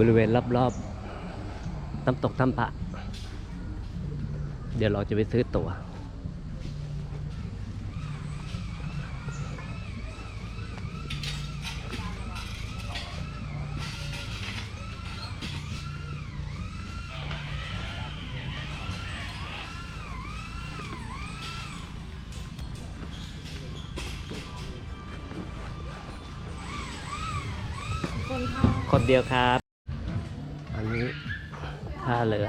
ริเวณรอบๆน้ำตกถ้ำพระเดี๋ยวเราจะไปซื้อตั๋วคนเดียวครับ อันนี้ท่าเรือ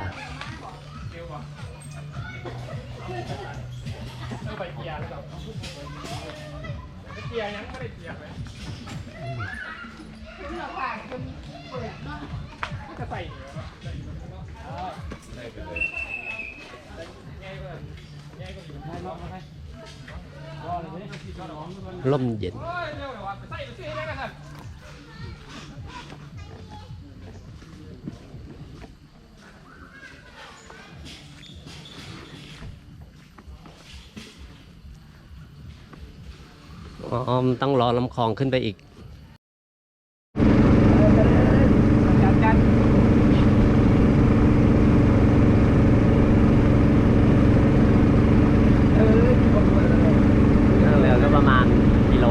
ไปเกียร์แล้วเกียร์ยังไม่ได้เกียร์เลยเราผ่านจนเปิดเนาะก็ใส่ได้ไปเลยง่ายกว่าอยู่ได้รอบไหมรอเลยร่มเย็นใส่ไปซื้อได้กันครับอ๋อต้องรอลำคลองขึ้นไปอีกแล้วก็ประมาณกิโล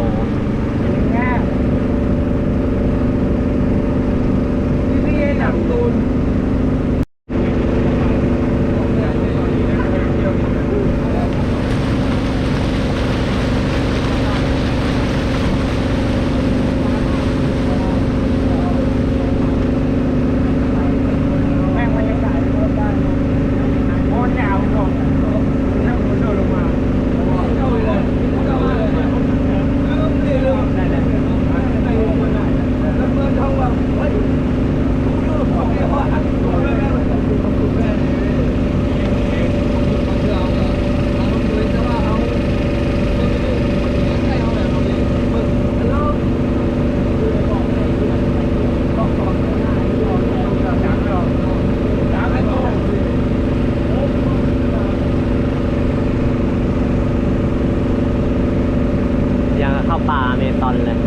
เข้าป่าเมซอนเลย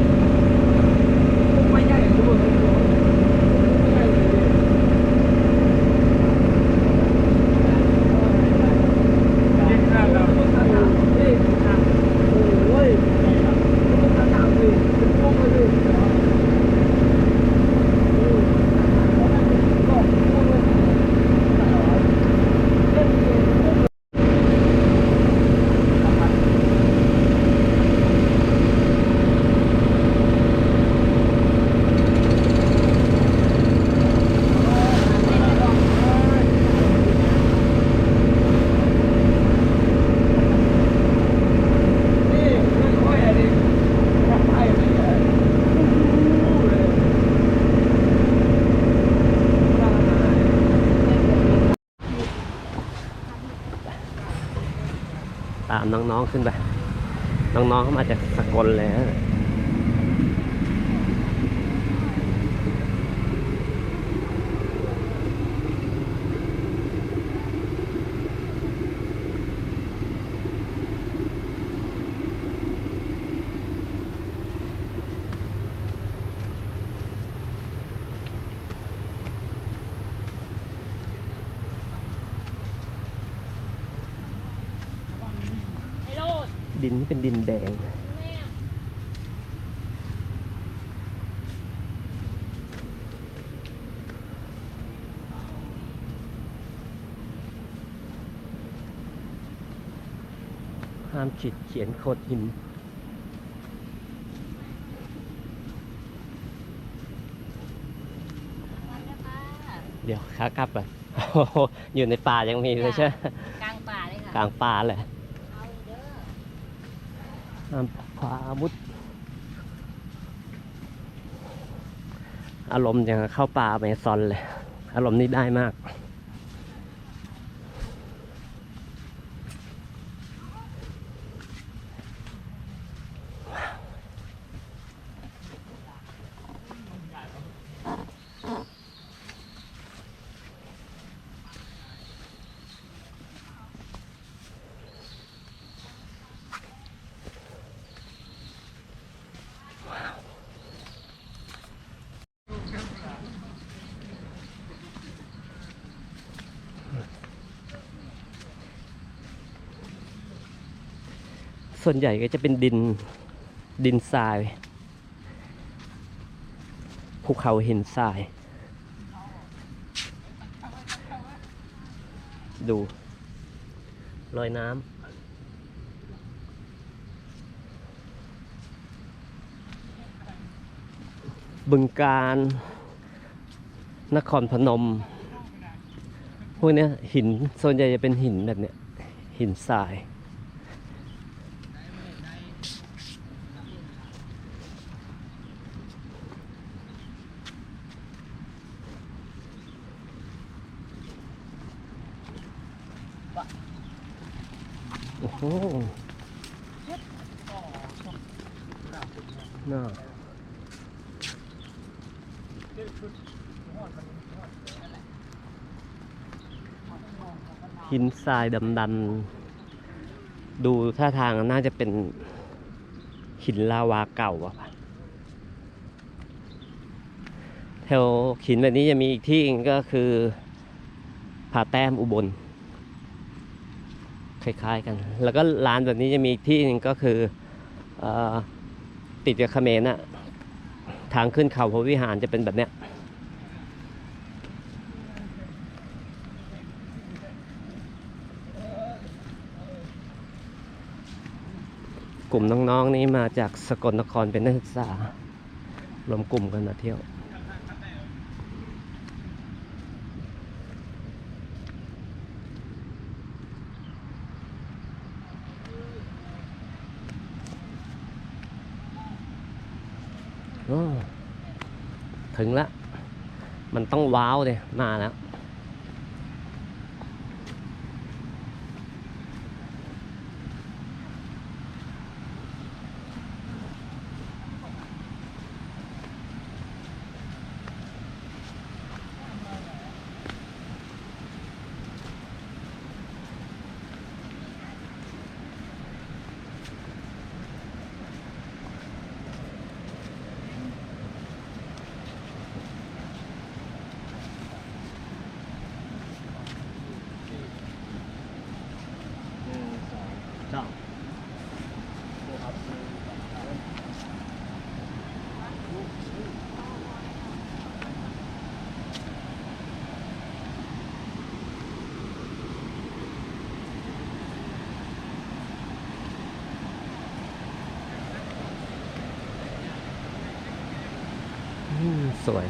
ตามน้องๆขึ้นไปน้องๆเข้ามาจากสกลเลยดินนี่เป็นดินแดงห้ามขีดเขียนโคดหินเดี๋ยวขากลับไปอยู่ในป่ายังมีเลยใช่ไหมกลางป่าเลยค่ะกลางป่าเลยห้ามพาอาวุธอารมณ์อย่างเข้าป่าเมซอนเลยอารมณ์นี้ได้มาก ส่วนใหญ่ก็จะเป็นดินทราย ภูเขาหินทราย ดูรอยน้ำบึงกาฬนครพนม พวกเนี้ยหินส่วนใหญ่จะเป็นหินแบบเนี้ยหินทราย โอ้โหน่าหินทรายดำๆดูท่าทางน่าจะเป็นหินลาวาเก่าอะค่ะแถวหินแบบนี้จะมีอีกที่หนึ่งก็คือผาแต้มอุบล คล้ายๆกัน แล้วก็ร้านแบบนี้จะมีอีกที่หนึ่งก็คือเอติดกับเขมรน่ะ ทางขึ้นเขาพระวิหารจะเป็นแบบเนี้ย กลุ่มน้องๆนี้มาจากสกลนครเป็นนักศึกษารวมกลุ่มกันมาเที่ยว โอ้ถึงแล้ว มันต้องว้าวเลยมาแล้ว สวย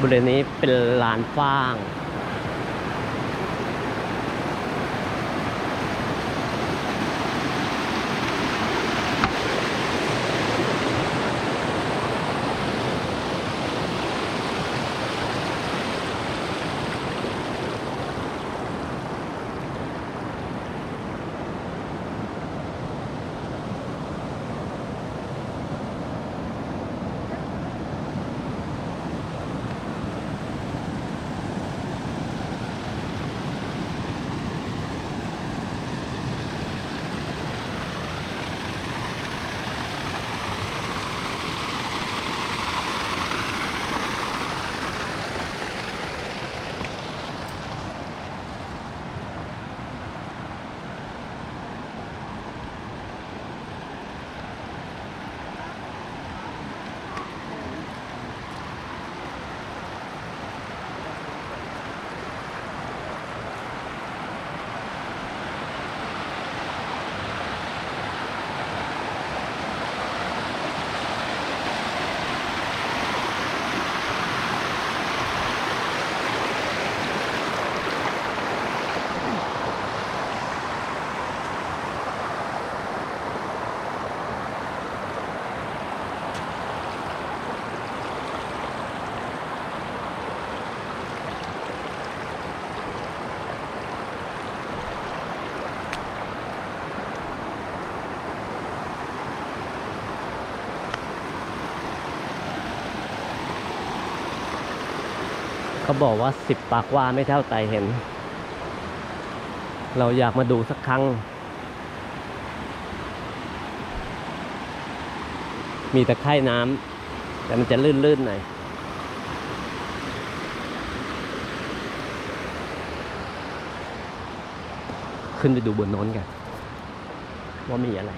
บริเวณนี้เป็นลานฟาง อ เขาบอกว่า10 ปากว่าไม่เท่าไตเห็น เราอยากมาดูสักครั้ง มีตะไคร่น้ำแต่มันจะลื่นๆหน่อยขึ้นไปดูบนโน้นกัน ว่ามีอะไร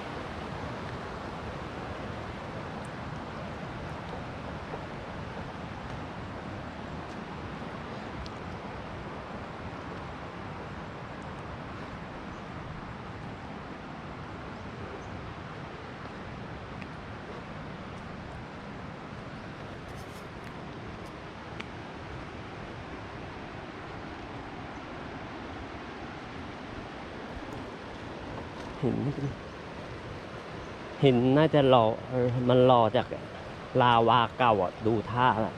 หินน่าจะหล่อมันหล่อจากลาวาเก่าอ่ะ ดูท่าละ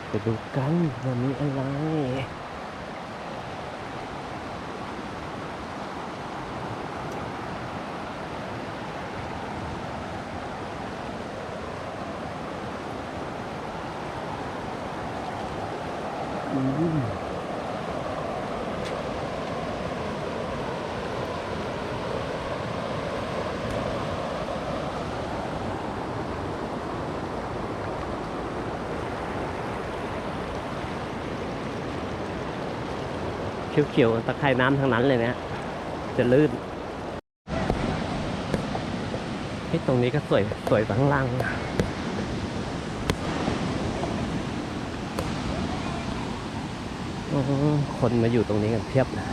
ไปดูกันว่ามีอะไร เขียวๆตะไคร่น้ำทั้งนั้นเลยเนี่ยจะลื่นตรงนี้ก็สวยข้างล่างคนมาอยู่ตรงนี้กันเพียบนะ